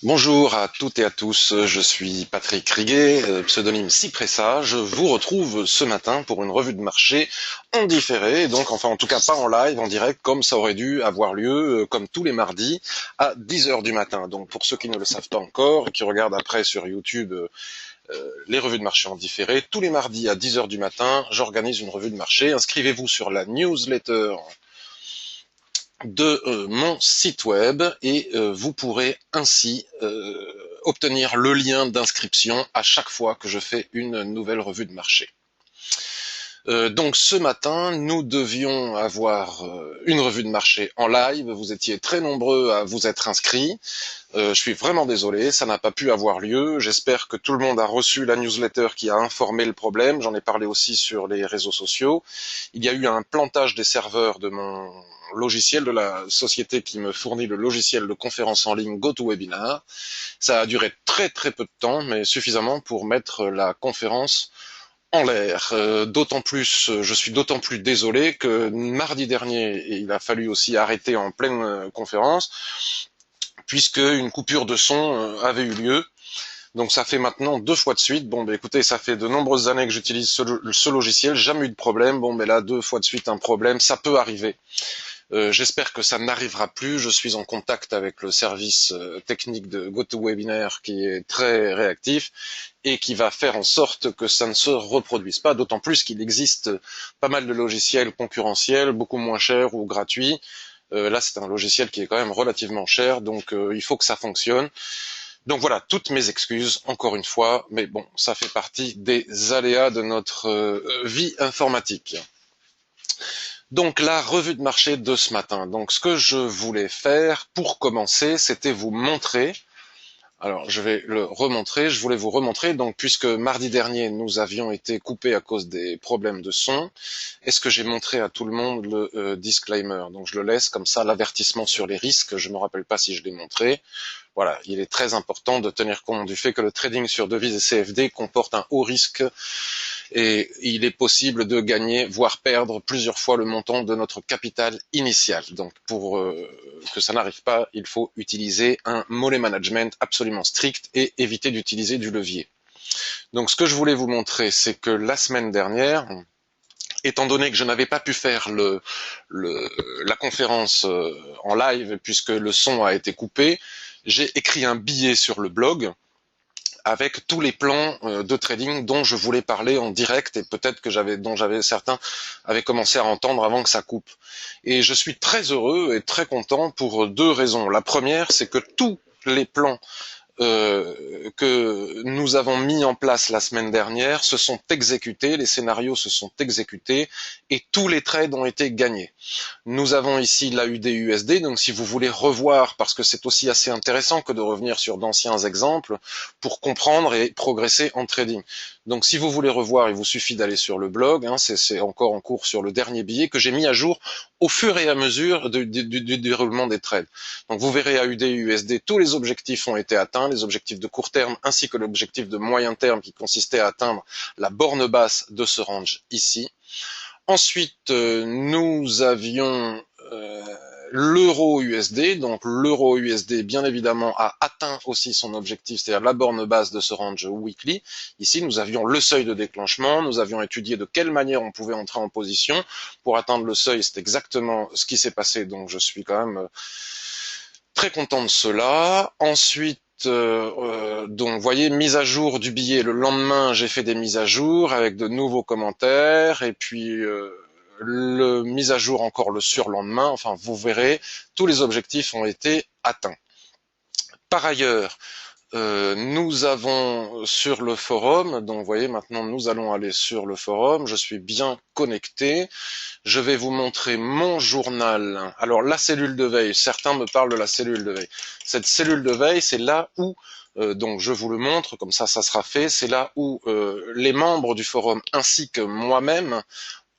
Bonjour à toutes et à tous, je suis Patrick Riguet, pseudonyme Cypressa. Je vous retrouve ce matin pour une revue de marché en différé, donc enfin en tout cas pas en live, en direct, comme ça aurait dû avoir lieu, comme tous les mardis, à 10 heures du matin. Donc pour ceux qui ne le savent pas encore et qui regardent après sur YouTube les revues de marché en différé, tous les mardis à 10 heures du matin, j'organise une revue de marché. Inscrivez-vous sur la newsletter de mon site web et vous pourrez ainsi obtenir le lien d'inscription à chaque fois que je fais une nouvelle revue de marché. Donc ce matin, nous devions avoir une revue de marché en live. Vous étiez très nombreux à vous être inscrits. Je suis vraiment désolé, ça n'a pas pu avoir lieu. J'espère que tout le monde a reçu la newsletter qui a informé le problème. J'en ai parlé aussi sur les réseaux sociaux. Il y a eu un plantage des serveurs de mon logiciel, de la société qui me fournit le logiciel de conférence en ligne GoToWebinar. Ça a duré très très peu de temps, mais suffisamment pour mettre la conférence en l'air. D'autant plus, je suis d'autant plus désolé que mardi dernier, il a fallu aussi arrêter en pleine conférence, puisque une coupure de son avait eu lieu. Donc ça fait maintenant 2 fois de suite. Bon, écoutez, ça fait de nombreuses années que j'utilise ce logiciel, jamais eu de problème. Bon, là, 2 fois de suite un problème, ça peut arriver. J'espère que ça n'arrivera plus. Je suis en contact avec le service technique de GoToWebinar qui est très réactif et qui va faire en sorte que ça ne se reproduise pas, d'autant plus qu'il existe pas mal de logiciels concurrentiels, beaucoup moins chers ou gratuits. Là, c'est un logiciel qui est quand même relativement cher, donc il faut que ça fonctionne. Donc voilà, toutes mes excuses, encore une fois, mais bon, ça fait partie des aléas de notre vie informatique. Donc la revue de marché de ce matin. Donc ce que je voulais faire pour commencer, c'était vous montrer. Alors je vais le remontrer. Je voulais vous remontrer. Donc puisque mardi dernier nous avions été coupés à cause des problèmes de son, est-ce que j'ai montré à tout le monde le disclaimer? Donc je le laisse comme ça, l'avertissement sur les risques. Je me rappelle pas si je l'ai montré. Voilà, il est très important de tenir compte du fait que le trading sur devises et CFD comporte un haut risque et il est possible de gagner, voire perdre plusieurs fois le montant de notre capital initial. Donc pour que ça n'arrive pas, il faut utiliser un money management absolument strict et éviter d'utiliser du levier. Donc ce que je voulais vous montrer, c'est que la semaine dernière, étant donné que je n'avais pas pu faire la conférence en live puisque le son a été coupé, j'ai écrit un billet sur le blog avec tous les plans de trading dont je voulais parler en direct et peut-être que dont certains avaient commencé à entendre avant que ça coupe. Et je suis très heureux et très content pour 2 raisons. La première, c'est que tous les plans que nous avons mis en place la semaine dernière se sont exécutés, les scénarios se sont exécutés et tous les trades ont été gagnés. Nous avons ici l'AUD-USD, donc si vous voulez revoir, parce que c'est aussi assez intéressant que de revenir sur d'anciens exemples pour comprendre et progresser en trading. Donc si vous voulez revoir, il vous suffit d'aller sur le blog, hein, c'est encore en cours sur le dernier billet que j'ai mis à jour au fur et à mesure du déroulement des trades. Donc vous verrez AUD-USD, tous les objectifs ont été atteints, les objectifs de court terme ainsi que l'objectif de moyen terme qui consistait à atteindre la borne basse de ce range ici. Ensuite, nous avions l'euro USD. Donc l'euro USD, bien évidemment, a atteint aussi son objectif, c'est-à-dire la borne basse de ce range weekly. Ici, nous avions le seuil de déclenchement. Nous avions étudié de quelle manière on pouvait entrer en position pour atteindre le seuil. C'est exactement ce qui s'est passé. Donc je suis quand même très content de cela. Ensuite, donc, vous voyez, mise à jour du billet. Le lendemain, j'ai fait des mises à jour avec de nouveaux commentaires. Et puis, le mise à jour encore le surlendemain. Enfin, vous verrez, tous les objectifs ont été atteints. Par ailleurs, nous avons sur le forum, donc vous voyez maintenant nous allons aller sur le forum, je suis bien connecté, je vais vous montrer mon journal. Alors la cellule de veille, certains me parlent de la cellule de veille. Cette cellule de veille, c'est là où, donc je vous le montre, comme ça sera fait, c'est là où les membres du forum ainsi que moi-même,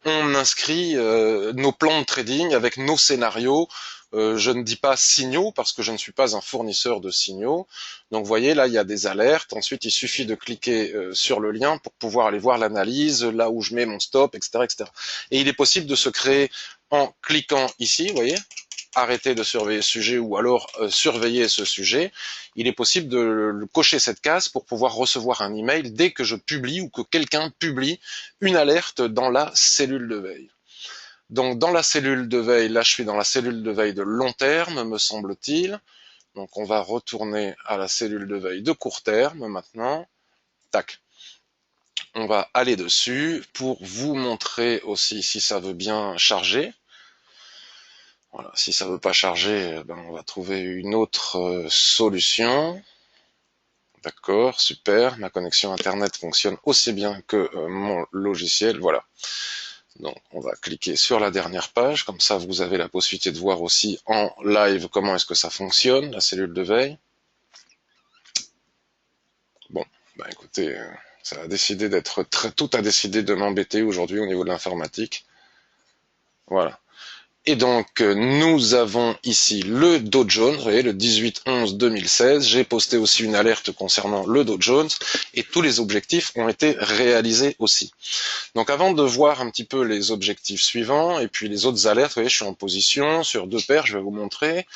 on inscrit nos plans de trading avec nos scénarios. Je ne dis pas signaux parce que je ne suis pas un fournisseur de signaux. Donc vous voyez là il y a des alertes. Ensuite il suffit de cliquer sur le lien pour pouvoir aller voir l'analyse, là où je mets mon stop, etc., etc. Et il est possible de se créer en cliquant ici, vous voyez, arrêter de surveiller ce sujet ou alors surveiller ce sujet, il est possible de cocher cette case pour pouvoir recevoir un email dès que je publie ou que quelqu'un publie une alerte dans la cellule de veille. Donc dans la cellule de veille, là je suis dans la cellule de veille de long terme, me semble-t-il. Donc on va retourner à la cellule de veille de court terme maintenant. Tac. On va aller dessus pour vous montrer aussi si ça veut bien charger. Voilà, si ça veut pas charger, ben on va trouver une autre solution. D'accord, super. Ma connexion internet fonctionne aussi bien que mon logiciel. Voilà. Donc on va cliquer sur la dernière page, comme ça vous avez la possibilité de voir aussi en live comment est-ce que ça fonctionne, la cellule de veille. Bon, bah écoutez, ça a décidé d'être tout a décidé de m'embêter aujourd'hui au niveau de l'informatique. Voilà. Et donc, nous avons ici le Dow Jones, vous voyez, le 18-11-2016. J'ai posté aussi une alerte concernant le Dow Jones et tous les objectifs ont été réalisés aussi. Donc, avant de voir un petit peu les objectifs suivants et puis les autres alertes, vous voyez, je suis en position sur deux paires, je vais vous montrer.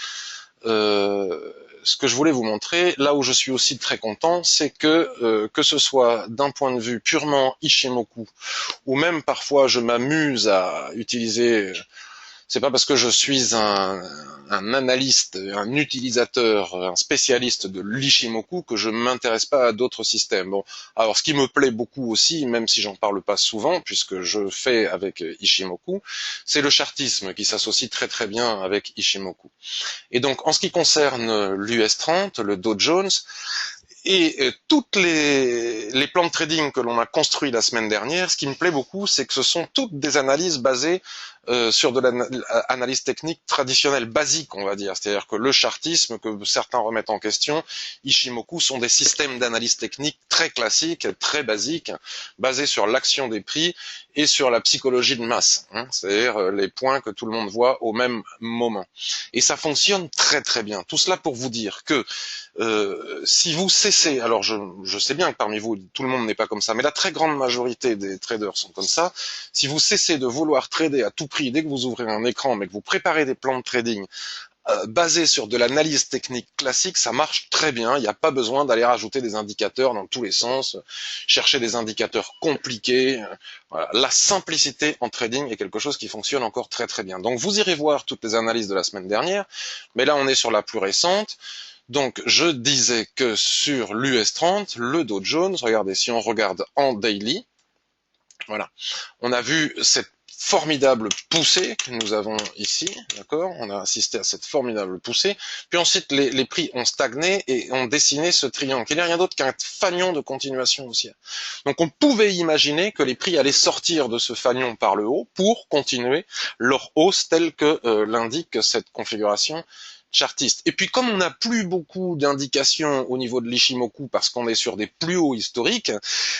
Ce que je voulais vous montrer, là où je suis aussi très content, c'est que ce soit d'un point de vue purement Ishimoku, ou même parfois je m'amuse à utiliser... C'est pas parce que je suis un analyste, un utilisateur, un spécialiste de l'Ishimoku que je m'intéresse pas à d'autres systèmes. Bon, alors ce qui me plaît beaucoup aussi, même si j'en parle pas souvent, puisque je fais avec Ishimoku, c'est le chartisme qui s'associe très très bien avec Ishimoku. Et donc en ce qui concerne l'US 30, le Dow Jones, et toutes les plans de trading que l'on a construits la semaine dernière, ce qui me plaît beaucoup, c'est que ce sont toutes des analyses basées sur de l'analyse technique traditionnelle, basique, on va dire. C'est-à-dire que le chartisme, que certains remettent en question, Ishimoku, sont des systèmes d'analyse technique très classiques, très basiques, basés sur l'action des prix et sur la psychologie de masse. C'est-à-dire les points que tout le monde voit au même moment. Et ça fonctionne très très bien. Tout cela pour vous dire que si vous cessez, alors je sais bien que parmi vous, tout le monde n'est pas comme ça, mais la très grande majorité des traders sont comme ça, si vous cessez de vouloir trader à tout prix dès que vous ouvrez un écran, mais que vous préparez des plans de trading basés sur de l'analyse technique classique, ça marche très bien, il n'y a pas besoin d'aller rajouter des indicateurs dans tous les sens, chercher des indicateurs compliqués, voilà. La simplicité en trading est quelque chose qui fonctionne encore très très bien. Donc vous irez voir toutes les analyses de la semaine dernière, mais là on est sur la plus récente. Donc, je disais que sur l'US 30, le Dow Jones, regardez, si on regarde en daily, voilà, on a vu cette formidable poussée que nous avons ici, d'accord? On a assisté à cette formidable poussée. Puis ensuite, les prix ont stagné et ont dessiné ce triangle. Il n'y a rien d'autre qu'un fanion de continuation haussière. Donc, on pouvait imaginer que les prix allaient sortir de ce fanion par le haut pour continuer leur hausse telle que l'indique cette configuration chartiste. Et puis comme on n'a plus beaucoup d'indications au niveau de l'Ishimoku parce qu'on est sur des plus hauts historiques,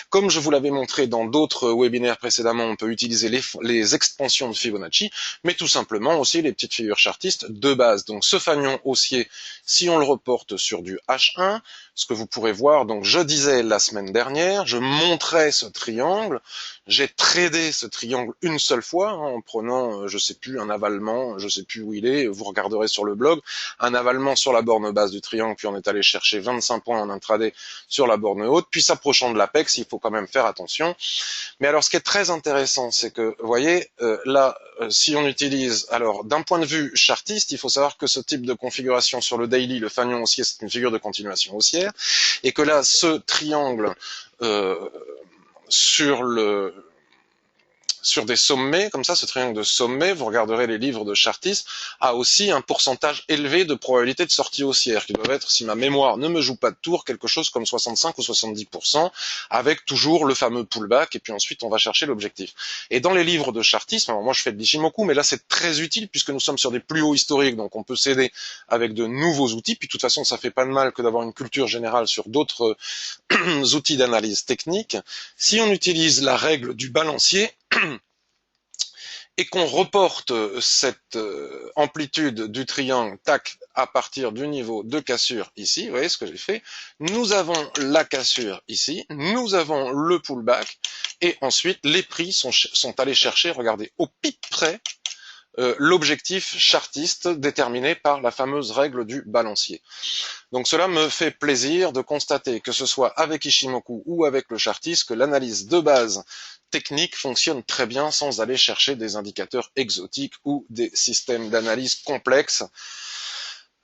comme je vous l'avais montré dans d'autres webinaires précédemment, on peut utiliser les expansions de Fibonacci, mais tout simplement aussi les petites figures chartistes de base. Donc ce fanion haussier, si on le reporte sur du H1, ce que vous pourrez voir, donc je disais la semaine dernière, je montrais ce triangle, j'ai tradé ce triangle une seule fois en prenant, je sais plus, un avalement, je sais plus où il est, vous regarderez sur le blog, un avalement sur la borne basse du triangle, puis on est allé chercher 25 points en intraday sur la borne haute, puis s'approchant de l'apex, il faut quand même faire attention. Mais alors ce qui est très intéressant, c'est que, vous voyez, là, si on utilise, alors d'un point de vue chartiste, il faut savoir que ce type de configuration sur le daily, le fanion haussier, c'est une figure de continuation haussière, et que là, ce triangle sur des sommets, comme ça, ce triangle de sommet, vous regarderez les livres de chartistes, a aussi un pourcentage élevé de probabilité de sortie haussière, qui doivent être, si ma mémoire ne me joue pas de tour, quelque chose comme 65 ou 70%, avec toujours le fameux pullback, et puis ensuite on va chercher l'objectif. Et dans les livres de chartisme, alors moi je fais de l'Ishimoku, mais là c'est très utile puisque nous sommes sur des plus hauts historiques, donc on peut s'aider avec de nouveaux outils, puis de toute façon ça fait pas de mal que d'avoir une culture générale sur d'autres outils d'analyse technique. Si on utilise la règle du balancier, et qu'on reporte cette amplitude du triangle, tac, à partir du niveau de cassure ici, vous voyez ce que j'ai fait, nous avons la cassure ici, nous avons le pullback, et ensuite les prix sont allés chercher, regardez, au pic près, l'objectif chartiste déterminé par la fameuse règle du balancier. Donc cela me fait plaisir de constater, que ce soit avec Ishimoku ou avec le chartiste, que l'analyse de base technique fonctionne très bien sans aller chercher des indicateurs exotiques ou des systèmes d'analyse complexes.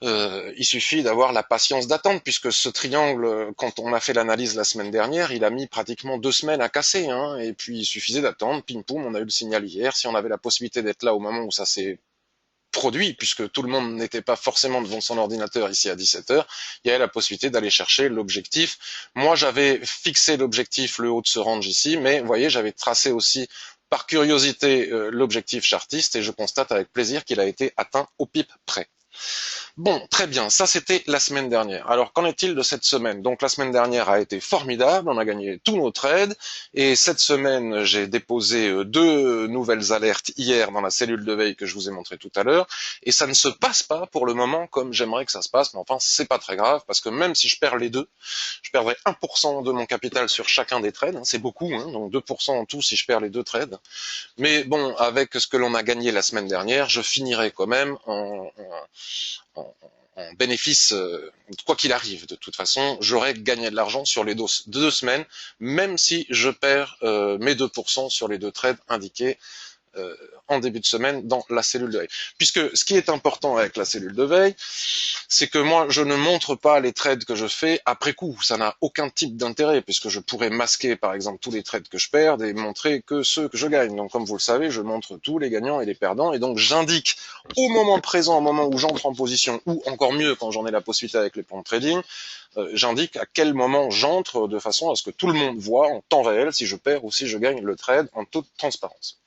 Il suffit d'avoir la patience d'attendre, puisque ce triangle, quand on a fait l'analyse la semaine dernière, il a mis pratiquement 2 semaines à casser, hein, et puis il suffisait d'attendre, pim poum, on a eu le signal hier. Si on avait la possibilité d'être là au moment où ça s'est produit, puisque tout le monde n'était pas forcément devant son ordinateur ici à 17 heures, il y avait la possibilité d'aller chercher l'objectif. Moi, j'avais fixé l'objectif, le haut de ce range ici, mais vous voyez, j'avais tracé aussi par curiosité l'objectif chartiste, et je constate avec plaisir qu'il a été atteint au pip près. Bon, très bien, ça c'était la semaine dernière. Alors qu'en est-il de cette semaine? Donc la semaine dernière a été formidable, on a gagné tous nos trades, et cette semaine j'ai déposé 2 nouvelles alertes hier dans la cellule de veille que je vous ai montré tout à l'heure, et ça ne se passe pas pour le moment comme j'aimerais que ça se passe, mais enfin c'est pas très grave, parce que même si je perds les deux, je perdrai 1% de mon capital sur chacun des trades, hein, c'est beaucoup, hein, donc 2% en tout si je perds les deux trades. Mais bon, avec ce que l'on a gagné la semaine dernière, je finirai quand même en, en bénéfice, quoi qu'il arrive. De toute façon, j'aurai gagné de l'argent sur les 2 semaines, même si je perds mes 2% sur les deux trades indiqués en début de semaine dans la cellule de veille. Puisque ce qui est important avec la cellule de veille, c'est que moi, je ne montre pas les trades que je fais après coup. Ça n'a aucun type d'intérêt, puisque je pourrais masquer, par exemple, tous les trades que je perds et montrer que ceux que je gagne. Donc, comme vous le savez, je montre tous les gagnants et les perdants, et donc j'indique au moment présent, au moment où j'entre en position, ou encore mieux, quand j'en ai la possibilité avec les points de trading, j'indique à quel moment j'entre, de façon à ce que tout le monde voit en temps réel si je perds ou si je gagne le trade en toute transparence.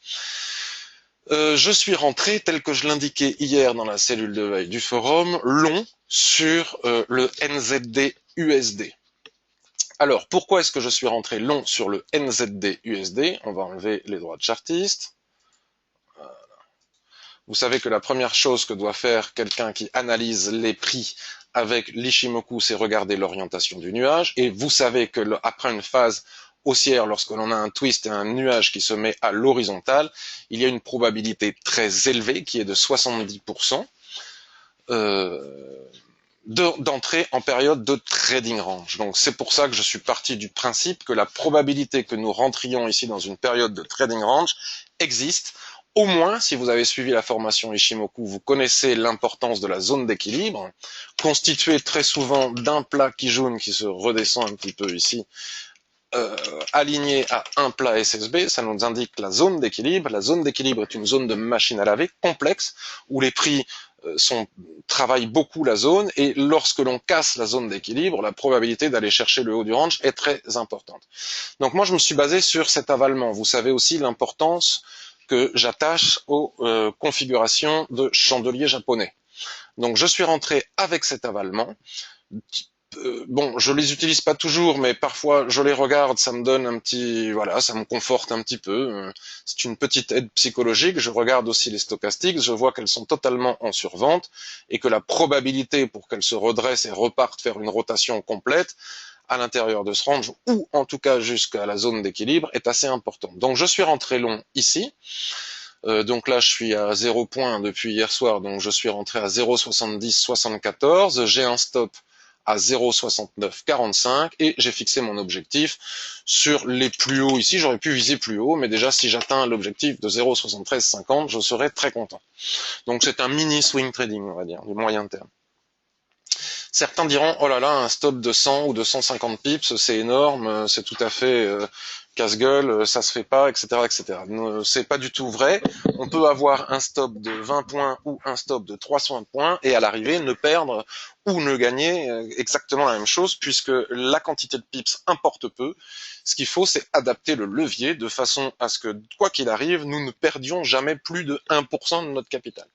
Je suis rentré, tel que je l'indiquais hier dans la cellule de veille du forum, long sur le NZD USD. Alors, pourquoi est-ce que je suis rentré long sur le NZD USD? On va enlever les droits de chartiste. Vous savez que la première chose que doit faire quelqu'un qui analyse les prix avec l'Ishimoku, c'est regarder l'orientation du nuage. Et vous savez que après une phase haussière, lorsque l'on a un twist et un nuage qui se met à l'horizontale, il y a une probabilité très élevée, qui est de 70%, d'entrer en période de trading range. Donc c'est pour ça que je suis parti du principe que la probabilité que nous rentrions ici dans une période de trading range existe. Au moins, si vous avez suivi la formation Ishimoku, vous connaissez l'importance de la zone d'équilibre, constituée très souvent d'un plat Kijun qui se redescend un petit peu ici, aligné à un plat SSB, ça nous indique la zone d'équilibre. La zone d'équilibre est une zone de machine à laver complexe, où les prix travaillent beaucoup la zone, et lorsque l'on casse la zone d'équilibre, la probabilité d'aller chercher le haut du range est très importante. Donc moi je me suis basé sur cet avalement. Vous savez aussi l'importance que j'attache aux configurations de chandeliers japonais. Donc je suis rentré avec cet avalement. Bon, je les utilise pas toujours, mais parfois je les regarde, ça me donne un petit, voilà, ça me conforte un petit peu. C'est une petite aide psychologique. Je regarde aussi les stochastiques, je vois qu'elles sont totalement en survente et que la probabilité pour qu'elles se redressent et repartent faire une rotation complète à l'intérieur de ce range, ou en tout cas jusqu'à la zone d'équilibre, est assez importante. Donc je suis rentré long ici. Donc là, je suis à 0 point depuis hier soir, donc je suis rentré à 0,7074. J'ai un stop à 0,6945 et j'ai fixé mon objectif sur les plus hauts ici. J'aurais pu viser plus haut, mais déjà si j'atteins l'objectif de 0,7350, je serai très content. Donc c'est un mini swing trading, on va dire, du moyen terme. Certains diront, oh là là, un stop de 100 ou de 150 pips, c'est énorme, c'est tout à fait casse-gueule, ça se fait pas, etc., etc. C'est pas du tout vrai. On peut avoir un stop de 20 points ou un stop de 300 points et à l'arrivée ne perdre ou ne gagner exactement la même chose, puisque la quantité de pips importe peu. Ce qu'il faut, c'est adapter le levier de façon à ce que, quoi qu'il arrive, nous ne perdions jamais plus de 1% de notre capital.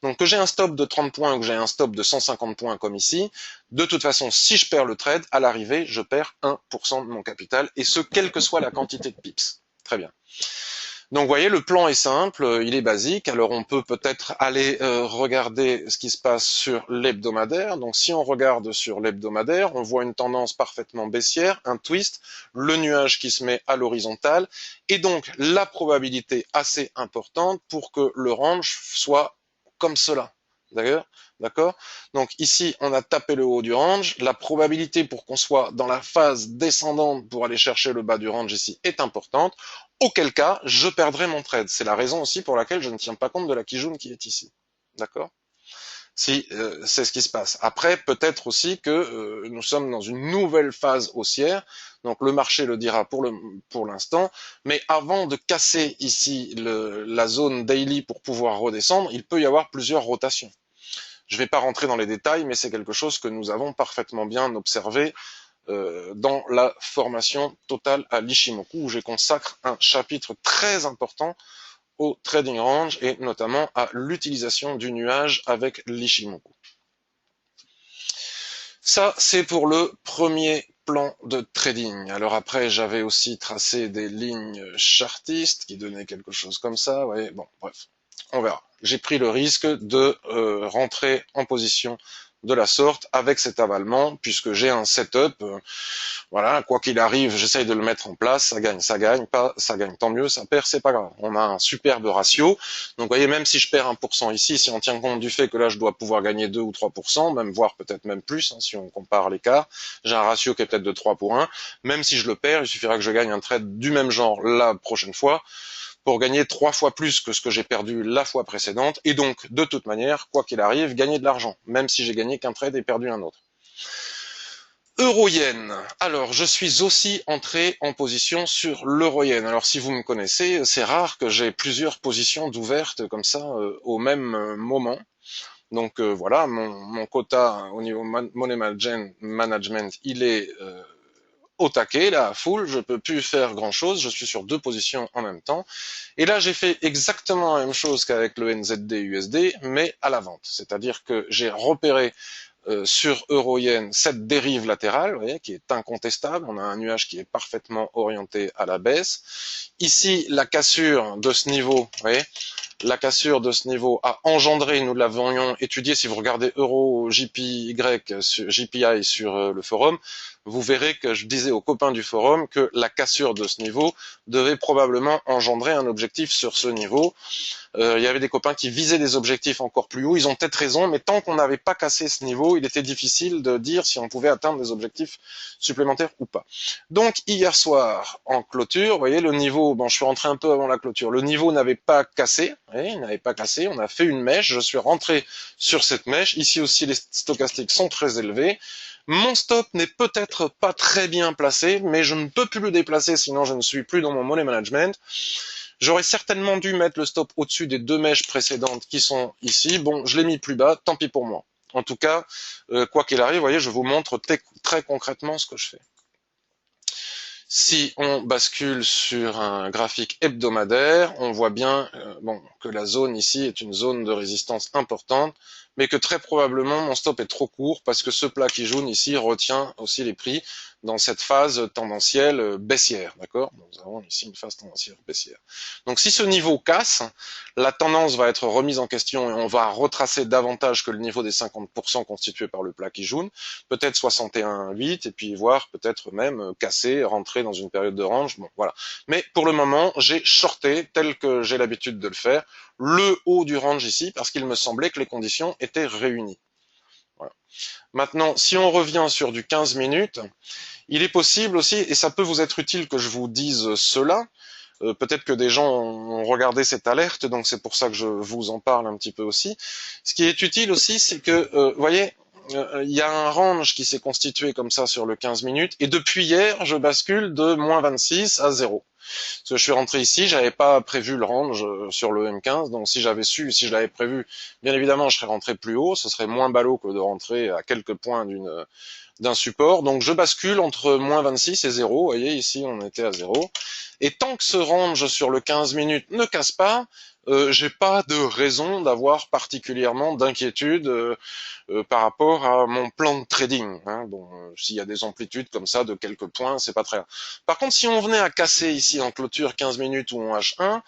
Donc que j'ai un stop de 30 points ou que j'ai un stop de 150 points comme ici, de toute façon, si je perds le trade, à l'arrivée, je perds 1% de mon capital, et ce, quelle que soit la quantité de pips. Très bien. Donc, vous voyez, le plan est simple, il est basique. Alors, on peut peut-être aller regarder ce qui se passe sur l'hebdomadaire. Donc, si on regarde sur l'hebdomadaire, on voit une tendance parfaitement baissière, un twist, le nuage qui se met à l'horizontale, et donc la probabilité assez importante pour que le range soit comme cela. D'accord? D'accord? Donc ici, on a tapé le haut du range. La probabilité pour qu'on soit dans la phase descendante pour aller chercher le bas du range ici est importante. Auquel cas, je perdrai mon trade. C'est la raison aussi pour laquelle je ne tiens pas compte de la Kijun qui est ici. D'accord? Si c'est ce qui se passe. Après, peut-être aussi que nous sommes dans une nouvelle phase haussière, donc le marché le dira pour l'instant, mais avant de casser ici la zone daily pour pouvoir redescendre, il peut y avoir plusieurs rotations. Je ne vais pas rentrer dans les détails, mais c'est quelque chose que nous avons parfaitement bien observé dans la formation totale à l'Ishimoku, où je consacre un chapitre très important au trading range et notamment à l'utilisation du nuage avec l'Ishimoku. Ça, c'est pour le premier plan de trading. Alors après, j'avais aussi tracé des lignes chartistes qui donnaient quelque chose comme ça. Ouais, bon, bref, on verra. J'ai pris le risque de rentrer en position de la sorte avec cet avalement, puisque j'ai un setup. Voilà, quoi qu'il arrive, j'essaye de le mettre en place. Ça gagne, pas, ça gagne, tant mieux. Ça perd, c'est pas grave. On a un superbe ratio. Donc, vous voyez, même si je perds 1% ici, si on tient compte du fait que là, je dois pouvoir gagner 2 ou 3%, même voire peut-être même plus, hein, si on compare l'écart, j'ai un ratio qui est peut-être de 3 pour 1. Même si je le perds, il suffira que je gagne un trade du même genre la prochaine fois pour gagner 3 fois plus que ce que j'ai perdu la fois précédente, et donc, de toute manière, quoi qu'il arrive, gagner de l'argent, même si j'ai gagné qu'un trade et perdu un autre. Euro-yen. Alors, je suis aussi entré en position sur l'euro-yen. Alors, si vous me connaissez, c'est rare que j'ai plusieurs positions d'ouvertes comme ça au même moment. Donc voilà, mon quota au niveau money management, il est au taquet, là, à full, je peux plus faire grand chose, je suis sur deux positions en même temps. Et là, j'ai fait exactement la même chose qu'avec le NZD USD, mais à la vente. C'est-à-dire que j'ai repéré sur euro-yen cette dérive latérale, vous voyez, qui est incontestable. On a un nuage qui est parfaitement orienté à la baisse. Ici, la cassure de ce niveau, vous voyez, la cassure de ce niveau a engendré, nous l'avions étudié, si vous regardez Euro JPY, JPI sur le forum, vous verrez que je disais aux copains du forum que la cassure de ce niveau devait probablement engendrer un objectif sur ce niveau. Il y avait des copains qui visaient des objectifs encore plus hauts, ils ont peut-être raison, mais tant qu'on n'avait pas cassé ce niveau, il était difficile de dire si on pouvait atteindre des objectifs supplémentaires ou pas. Donc hier soir, en clôture, vous voyez le niveau, bon je suis rentré un peu avant la clôture, le niveau n'avait pas cassé, voyez, il n'avait pas cassé, on a fait une mèche, je suis rentré sur cette mèche, ici aussi les stochastiques sont très élevés, mon stop n'est peut-être pas très bien placé, mais je ne peux plus le déplacer sinon je ne suis plus dans mon money management. J'aurais certainement dû mettre le stop au-dessus des deux mèches précédentes qui sont ici. Bon, je l'ai mis plus bas, tant pis pour moi. En tout cas, quoi qu'il arrive, vous voyez, je vous montre très concrètement ce que je fais. Si on bascule sur un graphique hebdomadaire, on voit bien bon, que la zone ici est une zone de résistance importante, mais que très probablement mon stop est trop court parce que ce plat qui jaune ici retient aussi les prix dans cette phase tendancielle baissière, d'accord? Nous avons ici une phase tendancielle baissière. Donc si ce niveau casse, la tendance va être remise en question et on va retracer davantage que le niveau des 50% constitué par le plat qui jaune, peut-être 61,8 et puis voir peut-être même casser, rentrer dans une période de range. Bon, voilà. Mais pour le moment, j'ai shorté tel que j'ai l'habitude de le faire le haut du range ici parce qu'il me semblait que les conditions étaient réunies. Voilà. Maintenant, si on revient sur du 15 minutes, il est possible aussi, et ça peut vous être utile que je vous dise cela, peut-être que des gens ont regardé cette alerte, donc c'est pour ça que je vous en parle un petit peu aussi. Ce qui est utile aussi, c'est que, vous voyez, il y a un range qui s'est constitué comme ça sur le 15 minutes, et depuis hier, je bascule de moins 26 à 0. Parce que je suis rentré ici, j'avais pas prévu le range sur le M15, donc si j'avais su, si je l'avais prévu, bien évidemment, je serais rentré plus haut, ce serait moins ballot que de rentrer à quelques points d'un support. Donc je bascule entre moins 26 et 0. Vous voyez, ici on était à 0. Et tant que ce range sur le 15 minutes ne casse pas, j'ai pas de raison d'avoir particulièrement d'inquiétude par rapport à mon plan de trading. Hein. Bon, s'il y a des amplitudes comme ça de quelques points, c'est pas très grave. Par contre, si on venait à casser ici ici en clôture 15 minutes ou en H1,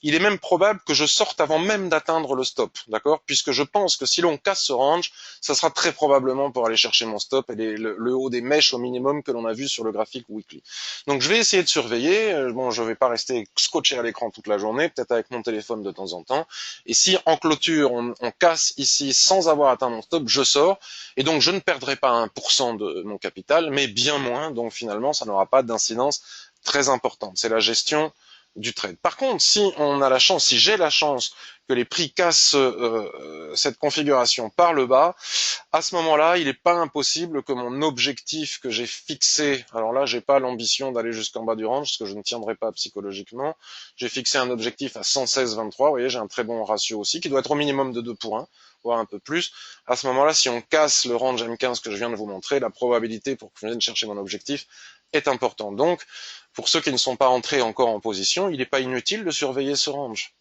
il est même probable que je sorte avant même d'atteindre le stop, d'accord? Puisque je pense que si l'on casse ce range, ça sera très probablement pour aller chercher mon stop et le haut des mèches au minimum que l'on a vu sur le graphique weekly. Donc je vais essayer de surveiller. Bon, je vais pas rester scotché à l'écran toute la journée, peut-être avec mon téléphone de temps en temps. Et si en clôture on casse ici sans avoir atteint mon stop, je sors. Et donc je ne perdrai pas 1% de mon capital, mais bien moins. Donc finalement, ça n'aura pas d'incidence très importante. C'est la gestion du trade. Par contre, si on a la chance, si j'ai la chance que les prix cassent cette configuration par le bas, à ce moment-là, il n'est pas impossible que mon objectif que j'ai fixé, alors là, j'ai pas l'ambition d'aller jusqu'en bas du range, parce que je ne tiendrai pas psychologiquement, j'ai fixé un objectif à 116,23, vous voyez, j'ai un très bon ratio aussi, qui doit être au minimum de 2 pour 1, voire un peu plus. À ce moment-là, si on casse le range M15 que je viens de vous montrer, la probabilité pour que je vienne chercher mon objectif est importante. Donc, pour ceux qui ne sont pas entrés encore en position, il n'est pas inutile de surveiller ce range.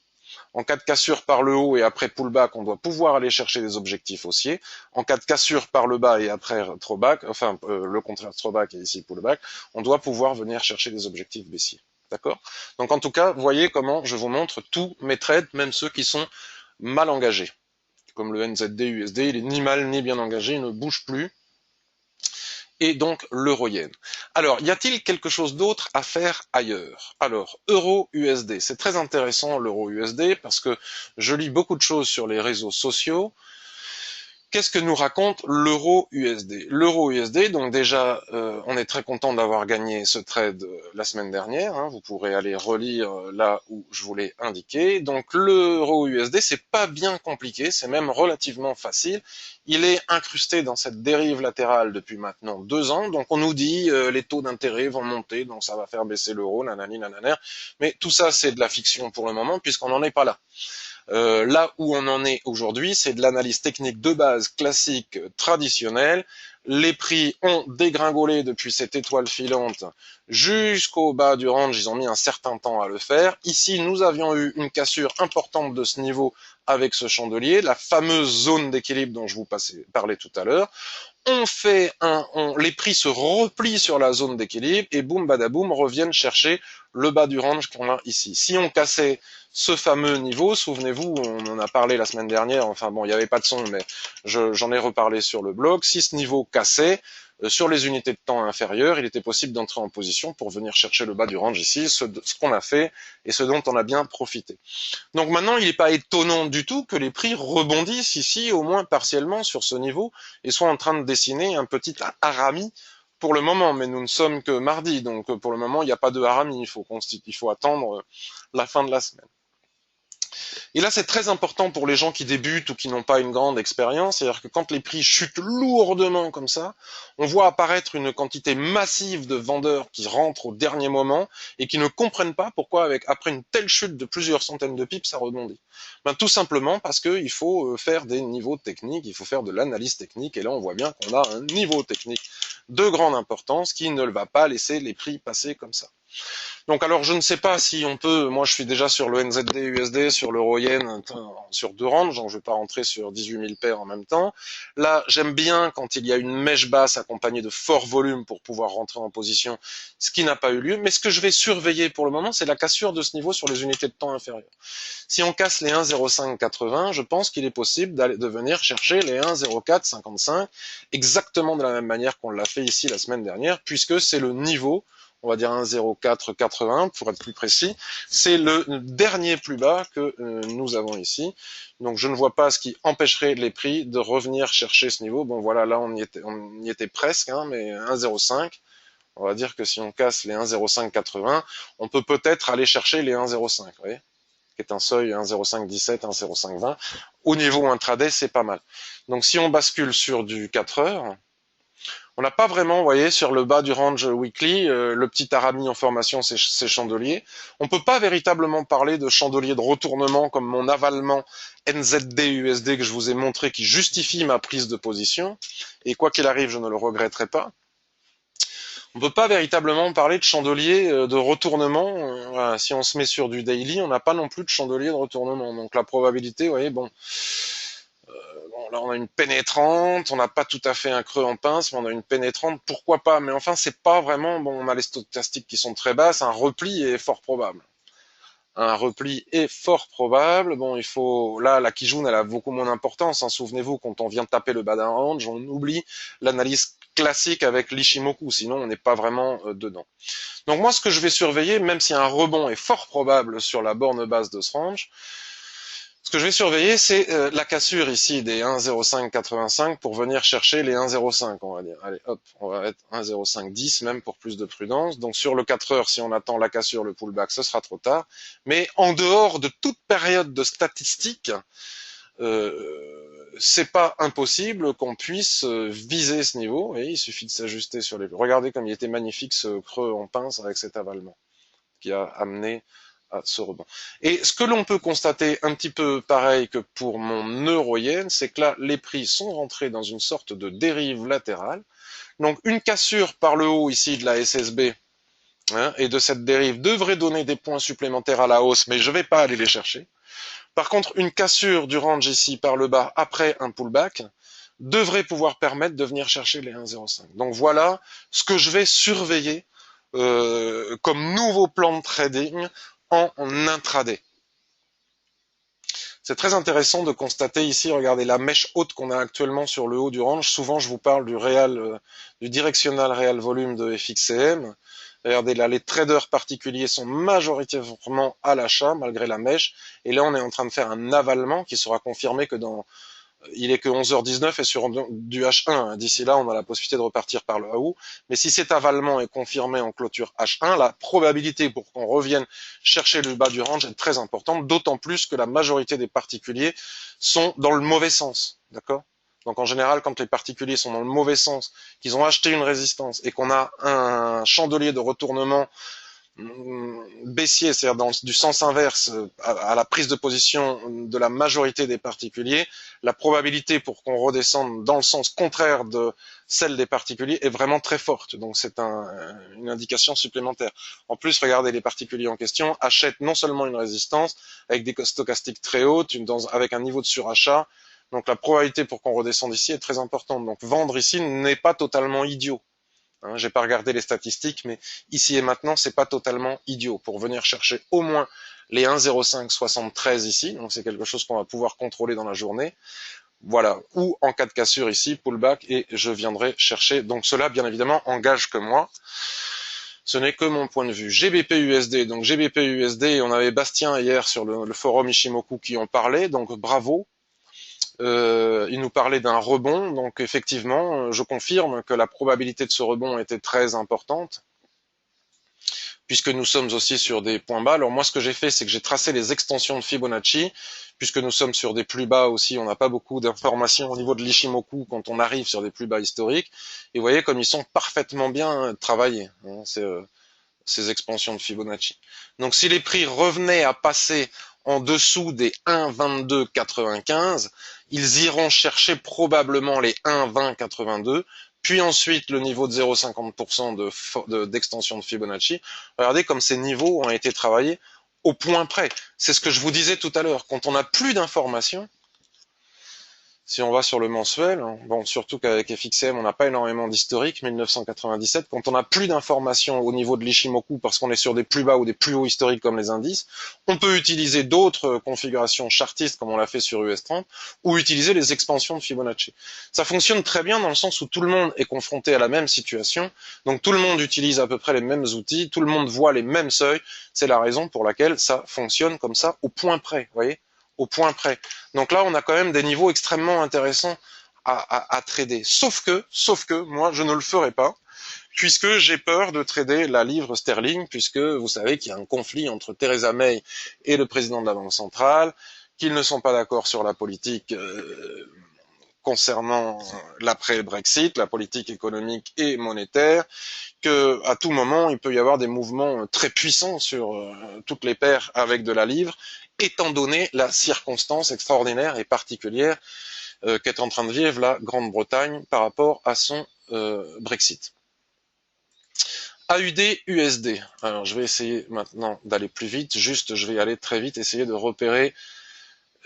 En cas de cassure par le haut et après pullback, on doit pouvoir aller chercher des objectifs haussiers. En cas de cassure par le bas et après throwback, enfin le contraire throwback et ici pullback, on doit pouvoir venir chercher des objectifs baissiers. D'accord? Donc en tout cas, voyez comment je vous montre tous mes trades, même ceux qui sont mal engagés. Comme le NZD USD, il est ni mal ni bien engagé, il ne bouge plus. Et donc l'euro-yen. Alors, y a-t-il quelque chose d'autre à faire ailleurs? Alors, euro-USD, c'est très intéressant l'euro-USD parce que je lis beaucoup de choses sur les réseaux sociaux. Qu'est-ce que nous raconte l'euro-USD? L'euro-USD, donc déjà, on est très content d'avoir gagné ce trade la semaine dernière. Hein, vous pourrez aller relire là où je vous l'ai indiqué. Donc l'euro-USD, c'est pas bien compliqué, c'est même relativement facile. Il est incrusté dans cette dérive latérale depuis maintenant 2 ans. Donc on nous dit les taux d'intérêt vont monter, donc ça va faire baisser l'euro, nanani, nananer. Mais tout ça, c'est de la fiction pour le moment, puisqu'on n'en est pas là. Là où on en est aujourd'hui, c'est de l'analyse technique de base classique traditionnelle. Les prix ont dégringolé depuis cette étoile filante jusqu'au bas du range. Ils ont mis un certain temps à le faire. Ici, nous avions eu une cassure importante de ce niveau avec ce chandelier, la fameuse zone d'équilibre dont je vous parlais tout à l'heure. Les prix se replient sur la zone d'équilibre et boum badaboum reviennent chercher le bas du range qu'on a ici. Si on cassait ce fameux niveau, souvenez-vous, on en a parlé la semaine dernière, enfin bon, il n'y avait pas de son, mais j'en ai reparlé sur le blog, si ce niveau cassait, sur les unités de temps inférieures, il était possible d'entrer en position pour venir chercher le bas du range ici, ce qu'on a fait et ce dont on a bien profité. Donc maintenant, il n'est pas étonnant du tout que les prix rebondissent ici, au moins partiellement sur ce niveau, et soient en train de dessiner un petit harami pour le moment, mais nous ne sommes que mardi, donc pour le moment, il n'y a pas de harami, il faut attendre la fin de la semaine. Et là, c'est très important pour les gens qui débutent ou qui n'ont pas une grande expérience, c'est-à-dire que quand les prix chutent lourdement comme ça, on voit apparaître une quantité massive de vendeurs qui rentrent au dernier moment et qui ne comprennent pas pourquoi, après une telle chute de plusieurs centaines de pips, ça rebondit. Ben, tout simplement parce qu'il faut faire des niveaux techniques, il faut faire de l'analyse technique, et là, on voit bien qu'on a un niveau technique de grande importance qui ne va pas laisser les prix passer comme ça. Donc alors je ne sais pas si on peut, moi je suis déjà sur le NZD USD, sur l'euro-yen, sur 2 ranges, donc je ne vais pas rentrer sur 18 000 paires en même temps. Là j'aime bien quand il y a une mèche basse accompagnée de fort volume pour pouvoir rentrer en position, ce qui n'a pas eu lieu, mais ce que je vais surveiller pour le moment c'est la cassure de ce niveau sur les unités de temps inférieures. Si on casse les 1,0580, je pense qu'il est possible de venir chercher les 1,0455, exactement de la même manière qu'on l'a fait ici la semaine dernière, puisque c'est le niveau, on va dire 1,0480 pour être plus précis, c'est le dernier plus bas que nous avons ici. Donc je ne vois pas ce qui empêcherait les prix de revenir chercher ce niveau. Bon voilà, là on y était presque, hein, mais 1,05. On va dire que si on casse les 1,0580, on peut peut-être aller chercher les 1,05, vous voyez, qui est un seuil 1,0517, 1,0520. Au niveau intraday, c'est pas mal. Donc si on bascule sur du 4 heures, on n'a pas vraiment, vous voyez, sur le bas du range weekly, le petit harami en formation, c'est chandelier. On peut pas véritablement parler de chandelier de retournement comme mon avalement NZD-USD que je vous ai montré qui justifie ma prise de position. Et quoi qu'il arrive, je ne le regretterai pas. On peut pas véritablement parler de chandelier de retournement. Voilà, si on se met sur du daily, on n'a pas non plus de chandelier de retournement. Donc la probabilité, vous voyez, bon, là on a une pénétrante, on n'a pas tout à fait un creux en pince, mais on a une pénétrante, pourquoi pas? Mais enfin, c'est pas vraiment, bon, on a les stochastiques qui sont très basses, un repli est fort probable. Un repli est fort probable. Bon, il faut, là, la Kijun, elle a beaucoup moins d'importance, hein. Souvenez-vous, quand on vient de taper le bas d'un range, on oublie l'analyse classique avec l'Ishimoku, sinon on n'est pas vraiment dedans. Donc moi, ce que je vais surveiller, même si un rebond est fort probable sur la borne basse de ce range, ce que je vais surveiller, c'est la cassure ici des 1,0585 pour venir chercher les 1,05, on va dire. Allez, hop, on va mettre 1,0510 même pour plus de prudence. Donc sur le 4 heures, si on attend la cassure, le pullback, ce sera trop tard. Mais en dehors de toute période de statistiques, c'est pas impossible qu'on puisse viser ce niveau. Et il suffit de s'ajuster sur les... Regardez comme il était magnifique ce creux en pince avec cet avalement qui a amené à ce rebond. Et ce que l'on peut constater un petit peu pareil que pour mon euro-yen, c'est que là, les prix sont rentrés dans une sorte de dérive latérale. Donc une cassure par le haut ici de la SSB hein, et de cette dérive devrait donner des points supplémentaires à la hausse, mais je ne vais pas aller les chercher. Par contre, une cassure du range ici par le bas après un pullback devrait pouvoir permettre de venir chercher les 1,05. Donc voilà ce que je vais surveiller comme nouveau plan de trading en intraday. C'est très intéressant de constater ici, regardez la mèche haute qu'on a actuellement sur le haut du range. Souvent, je vous parle du directional réel volume de FXCM. Regardez là, les traders particuliers sont majoritairement à l'achat malgré la mèche. Et là, on est en train de faire un avalement qui sera confirmé que il est que 11h19 et sur du H1. D'ici là, on a la possibilité de repartir par le haut. Mais si cet avalement est confirmé en clôture H1, la probabilité pour qu'on revienne chercher le bas du range est très importante, d'autant plus que la majorité des particuliers sont dans le mauvais sens. D'accord? Donc en général, quand les particuliers sont dans le mauvais sens, qu'ils ont acheté une résistance et qu'on a un chandelier de retournement baissier, c'est-à-dire dans du sens inverse à la prise de position de la majorité des particuliers, la probabilité pour qu'on redescende dans le sens contraire de celle des particuliers est vraiment très forte. Donc c'est une indication supplémentaire. En plus, regardez, les particuliers en question achètent non seulement une résistance avec des stochastiques très hautes, avec un niveau de surachat. Donc la probabilité pour qu'on redescende ici est très importante. Donc vendre ici n'est pas totalement idiot. Hein, j'ai pas regardé les statistiques, mais ici et maintenant, c'est pas totalement idiot pour venir chercher au moins les 1,0573 ici. Donc c'est quelque chose qu'on va pouvoir contrôler dans la journée. Voilà. Ou en cas de cassure ici, pullback, et je viendrai chercher. Donc cela, bien évidemment, engage que moi. Ce n'est que mon point de vue. GBP USD. Donc GBP USD, on avait Bastien hier sur le forum Ishimoku qui en parlait. Donc bravo. Il nous parlait d'un rebond, donc effectivement, je confirme que la probabilité de ce rebond était très importante, puisque nous sommes aussi sur des points bas. Alors moi, ce que j'ai fait, c'est que j'ai tracé les extensions de Fibonacci, puisque nous sommes sur des plus bas aussi, on n'a pas beaucoup d'informations au niveau de l'Ishimoku quand on arrive sur des plus bas historiques, et vous voyez comme ils sont parfaitement bien travaillés, hein, ces expansions de Fibonacci. Donc si les prix revenaient à passer en dessous des 1,2295, ils iront chercher probablement les 1,2082, puis ensuite le niveau de 0,50% d'extension de Fibonacci. Regardez comme ces niveaux ont été travaillés au point près. C'est ce que je vous disais tout à l'heure. Quand on n'a plus d'informations, si on va sur le mensuel, bon, surtout qu'avec FXM, on n'a pas énormément d'historique, 1997, quand on n'a plus d'informations au niveau de l'Ishimoku parce qu'on est sur des plus bas ou des plus hauts historiques comme les indices, on peut utiliser d'autres configurations chartistes comme on l'a fait sur US30 ou utiliser les expansions de Fibonacci. Ça fonctionne très bien dans le sens où tout le monde est confronté à la même situation, donc tout le monde utilise à peu près les mêmes outils, tout le monde voit les mêmes seuils, c'est la raison pour laquelle ça fonctionne comme ça au point près, vous voyez, au point près. Donc là, on a quand même des niveaux extrêmement intéressants à trader. Sauf que, moi, je ne le ferai pas, puisque j'ai peur de trader la livre sterling, puisque vous savez qu'il y a un conflit entre Theresa May et le président de la Banque centrale, qu'ils ne sont pas d'accord sur la politique concernant l'après-Brexit, la politique économique et monétaire, que à tout moment, il peut y avoir des mouvements très puissants sur toutes les paires avec de la livre, étant donné la circonstance extraordinaire et particulière qu'est en train de vivre la Grande-Bretagne par rapport à son Brexit. AUD USD. Alors je vais essayer maintenant d'aller plus vite, juste je vais aller très vite, essayer de repérer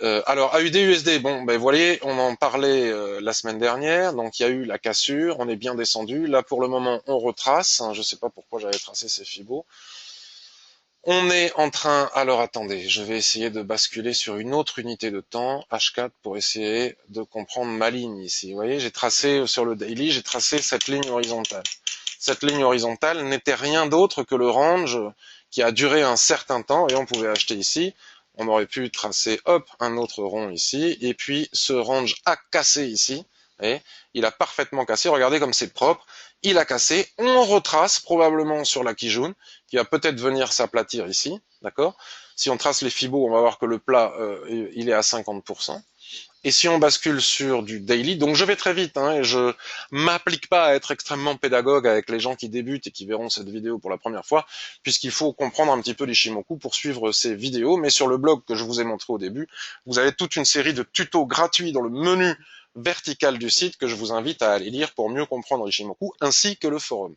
Alors AUD-USD, bon, ben voilà, on en parlait la semaine dernière, donc il y a eu la cassure, on est bien descendu. Là pour le moment, on retrace. Hein, je sais pas pourquoi j'avais tracé ces Fibos. On est en train, alors attendez, je vais essayer de basculer sur une autre unité de temps, H4, pour essayer de comprendre ma ligne ici. Vous voyez, j'ai tracé sur le daily, j'ai tracé cette ligne horizontale. Cette ligne horizontale n'était rien d'autre que le range qui a duré un certain temps, et on pouvait acheter ici. On aurait pu tracer, hop, un autre rond ici, et puis ce range a cassé ici. Vous voyez, il a parfaitement cassé, regardez comme c'est propre. Il a cassé, on retrace probablement sur la Kijun, qui va peut-être venir s'aplatir ici, d'accord? Si on trace les Fibos, on va voir que le plat, il est à 50%. Et si on bascule sur du daily, donc je vais très vite, hein, et je m'applique pas à être extrêmement pédagogue avec les gens qui débutent et qui verront cette vidéo pour la première fois, puisqu'il faut comprendre un petit peu l'Ishimoku pour suivre ces vidéos, mais sur le blog que je vous ai montré au début, vous avez toute une série de tutos gratuits dans le menu vertical du site que je vous invite à aller lire pour mieux comprendre l'Ishimoku, ainsi que le forum.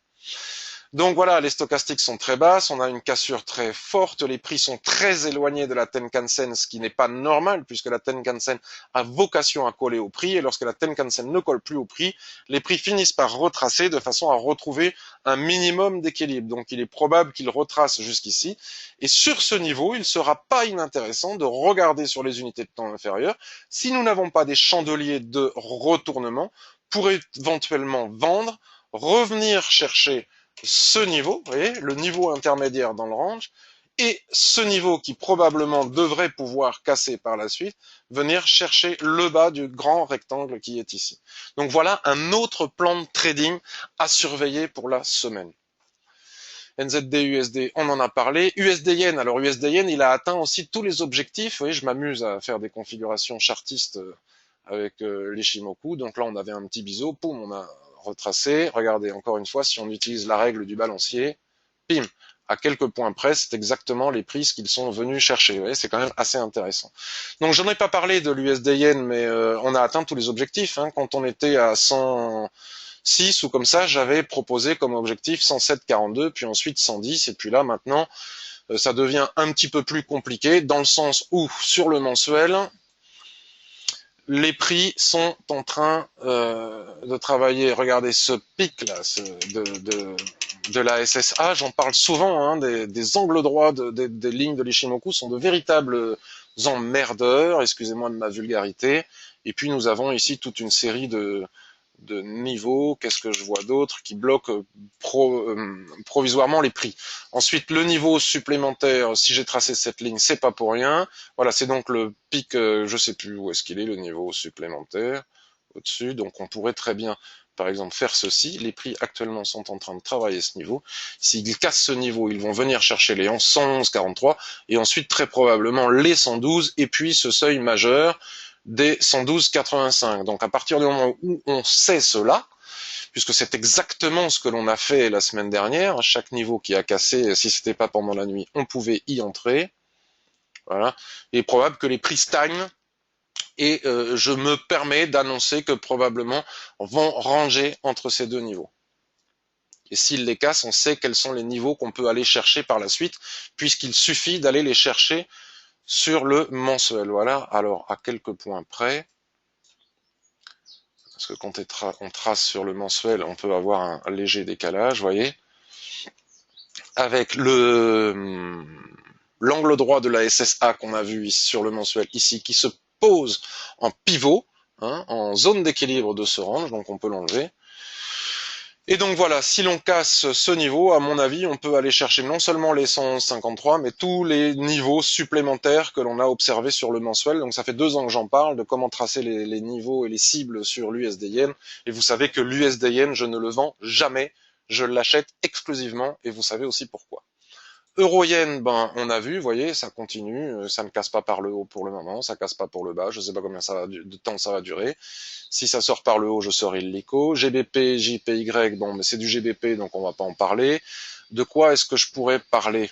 Donc voilà, les stochastiques sont très basses, on a une cassure très forte, les prix sont très éloignés de la Tenkan-sen, ce qui n'est pas normal puisque la Tenkan-sen a vocation à coller au prix et lorsque la Tenkan-sen ne colle plus au prix, les prix finissent par retracer de façon à retrouver un minimum d'équilibre. Donc il est probable qu'il retrace jusqu'ici et sur ce niveau, il ne sera pas inintéressant de regarder sur les unités de temps inférieures si nous n'avons pas des chandeliers de retournement pour éventuellement vendre, revenir chercher ce niveau, vous voyez, le niveau intermédiaire dans le range, et ce niveau qui probablement devrait pouvoir casser par la suite, venir chercher le bas du grand rectangle qui est ici. Donc voilà un autre plan de trading à surveiller pour la semaine. NZD, USD, on en a parlé. USD Yen, alors USD Yen, il a atteint aussi tous les objectifs. Vous voyez, je m'amuse à faire des configurations chartistes avec les Shimoku. Donc là, on avait un petit biseau, poum, on a retracé. Regardez, encore une fois, si on utilise la règle du balancier, pim, à quelques points près, c'est exactement les prix qu'ils sont venus chercher. Vous voyez, c'est quand même assez intéressant. Donc, j'en ai pas parlé de l'USD Yen, mais on a atteint tous les objectifs. Hein. Quand on était à 106 ou comme ça, j'avais proposé comme objectif 107,42, puis ensuite 110, et puis là, maintenant, ça devient un petit peu plus compliqué, dans le sens où, sur le mensuel, les prix sont en train de travailler. Regardez ce pic là de la SSA, j'en parle souvent, hein, des angles droits des lignes de l'Ishimoku sont de véritables emmerdeurs, excusez-moi de ma vulgarité. Et puis nous avons ici toute une série de niveaux, qu'est-ce que je vois d'autre, qui bloquent provisoirement les prix. Ensuite, le niveau supplémentaire, si j'ai tracé cette ligne, c'est pas pour rien. Voilà, c'est donc le pic, je sais plus où est-ce qu'il est, le niveau supplémentaire, au-dessus. Donc on pourrait très bien, par exemple, faire ceci. Les prix actuellement sont en train de travailler ce niveau. S'ils cassent ce niveau, ils vont venir chercher les 111,43 et ensuite très probablement les 112 et puis ce seuil majeur des 112,85. Donc à partir du moment où on sait cela, puisque c'est exactement ce que l'on a fait la semaine dernière, chaque niveau qui a cassé, si c'était pas pendant la nuit, on pouvait y entrer. Voilà. Il est probable que les prix stagnent et je me permets d'annoncer que probablement vont ranger entre ces deux niveaux. Et s'ils les cassent, on sait quels sont les niveaux qu'on peut aller chercher par la suite, puisqu'il suffit d'aller les chercher sur le mensuel. Voilà, alors à quelques points près, parce que quand on trace sur le mensuel, on peut avoir un léger décalage, vous voyez, avec l'angle droit de la SSA qu'on a vu sur le mensuel ici, qui se pose en pivot, hein, en zone d'équilibre de ce range, donc on peut l'enlever. Et donc voilà, si l'on casse ce niveau, à mon avis, on peut aller chercher non seulement les 153, mais tous les niveaux supplémentaires que l'on a observés sur le mensuel. Donc ça fait 2 ans que j'en parle de comment tracer les niveaux et les cibles sur l'USD Yen. Et vous savez que l'USD Yen, je ne le vends jamais, je l'achète exclusivement et vous savez aussi pourquoi. Euro-yen, ben, on a vu, vous voyez, ça continue, ça ne casse pas par le haut pour le moment, ça casse pas pour le bas, je sais pas combien de temps ça va durer. Si ça sort par le haut, je sors illico. GBP, JPY, bon, mais c'est du GBP, donc on va pas en parler. De quoi est-ce que je pourrais parler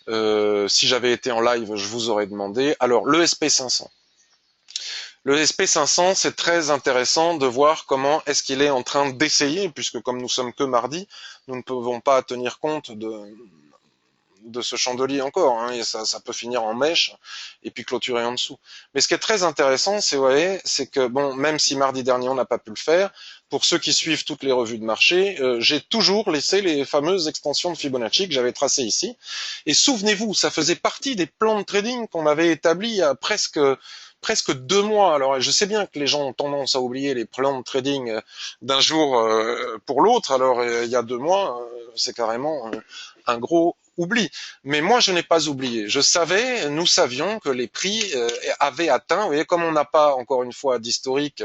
si j'avais été en live, je vous aurais demandé. Alors, le SP500. Le SP500, c'est très intéressant de voir comment est-ce qu'il est en train d'essayer, puisque comme nous sommes que mardi, nous ne pouvons pas tenir compte de ce chandelier encore, hein, et ça peut finir en mèche et puis clôturer en dessous. Mais ce qui est très intéressant, c'est, vous voyez, c'est que bon, même si mardi dernier on n'a pas pu le faire, pour ceux qui suivent toutes les revues de marché, j'ai toujours laissé les fameuses extensions de Fibonacci que j'avais tracées ici. Et souvenez-vous, ça faisait partie des plans de trading qu'on avait établis il y a presque 2 mois. Alors, je sais bien que les gens ont tendance à oublier les plans de trading d'un jour pour l'autre. Alors, il y a 2 mois, c'est carrément un gros oubli. Mais moi, je n'ai pas oublié. Nous savions que les prix avaient atteint. Vous voyez, comme on n'a pas, encore une fois, d'historique,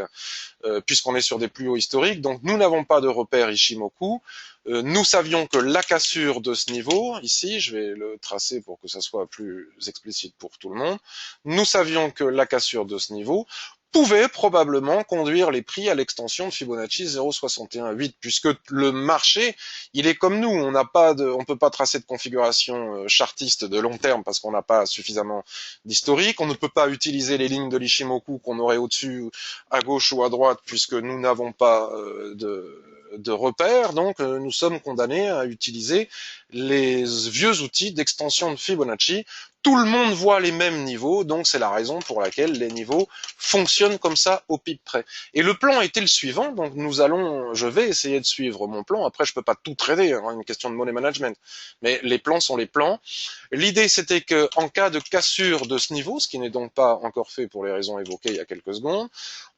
puisqu'on est sur des plus hauts historiques, donc nous n'avons pas de repère Ishimoku. Nous savions que la cassure de ce niveau, ici, je vais le tracer pour que ça soit plus explicite pour tout le monde, nous savions que la cassure de ce niveau pouvait probablement conduire les prix à l'extension de Fibonacci 0,618, puisque le marché, il est comme nous, on peut pas tracer de configuration chartiste de long terme parce qu'on n'a pas suffisamment d'historique, on ne peut pas utiliser les lignes de l'Ishimoku qu'on aurait au-dessus, à gauche ou à droite, puisque nous n'avons pas de repères, donc nous sommes condamnés à utiliser les vieux outils d'extension de Fibonacci. Tout le monde voit les mêmes niveaux, donc c'est la raison pour laquelle les niveaux fonctionnent comme ça au pip près. Et le plan était le suivant, donc je vais essayer de suivre mon plan. Après, je peux pas tout trader, hein, une question de money management, mais les plans sont les plans. L'idée, c'était que en cas de cassure de ce niveau, ce qui n'est donc pas encore fait pour les raisons évoquées il y a quelques secondes,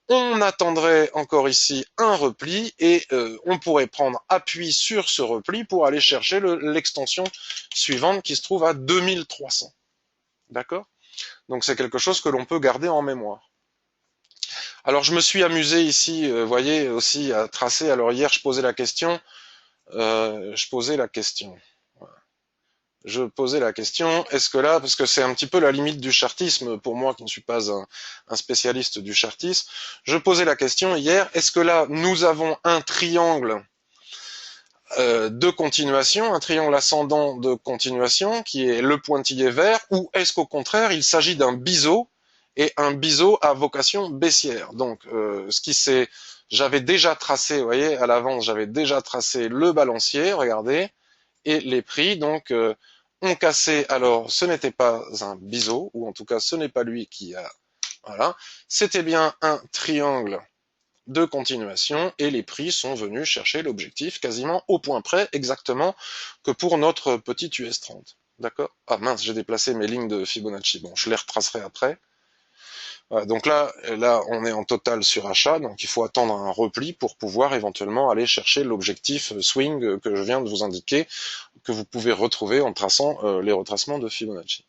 on attendrait encore ici un repli et on pourrait prendre appui sur ce repli pour aller chercher l'extension suivante qui se trouve à 2300. D'accord? Donc c'est quelque chose que l'on peut garder en mémoire. Alors je me suis amusé ici, voyez, aussi à tracer. Alors hier je posais la question, est-ce que là, parce que c'est un petit peu la limite du chartisme, pour moi qui ne suis pas un spécialiste du chartisme, je posais la question hier, est-ce que là, nous avons un triangle de continuation, un triangle ascendant de continuation, qui est le pointillé vert, ou est-ce qu'au contraire, il s'agit d'un biseau, et un biseau à vocation baissière. Donc, j'avais déjà tracé, vous voyez, à l'avance, j'avais déjà tracé le balancier, regardez, et les prix, donc, ont cassé. Alors, ce n'était pas un biseau, ou en tout cas, ce n'est pas lui qui a, voilà, c'était bien un triangle de continuation, et les prix sont venus chercher l'objectif quasiment au point près, exactement que pour notre petit US30. D'accord? Ah mince, j'ai déplacé mes lignes de Fibonacci. Bon, je les retracerai après. Voilà, donc là, on est en total surachat, donc il faut attendre un repli pour pouvoir éventuellement aller chercher l'objectif swing que je viens de vous indiquer, que vous pouvez retrouver en traçant les retracements de Fibonacci.